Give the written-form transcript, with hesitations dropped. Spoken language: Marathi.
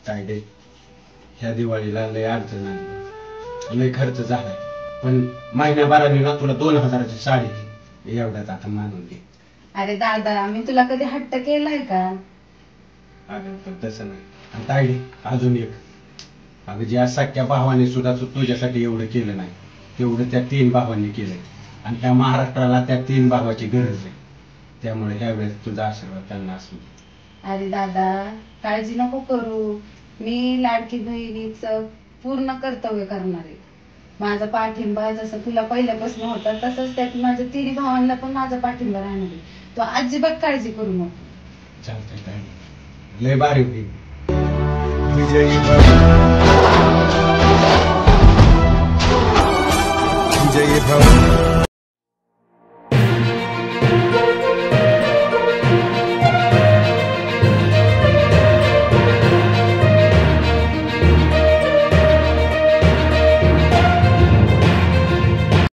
तायडे, ह्या दिवाळीला लय अडचण आली, लय खर्च झालाय, पण महिन्याभराने ना तुला 2000ची साडी घे, एवढ्याच आता मानून घे. अरे दादा, मी तुला कधी हट्ट केलाय का? अगं पण तसं नाही. आणि तायडे, अजून एक, अगं ज्या सख्या भावाने सुद्धा तुझ्यासाठी एवढं केलं नाही तेवढं त्या 3 भावांनी केलंय, आणि त्या महाराष्ट्राला त्या 3 भावाची गरज आहे. त्यामुळे ह्यावेळेस तुझा आशीर्वाद त्यांना असू. अरे दादा, काळजी नको करू, मी लाडकी बहिणीचं पूर्ण कर्तव्य करणार आहे. माझा पाठिंबा जसं तुला पहिल्यापासून होता तसंच त्यात माझ्या 3 भावांना पण माझा पाठिंबा राहणार आहे. तू अजिबात काळजी करू नको. चालतंय तायडे, लय भारी होईल. विजयी भव, विजयी भव.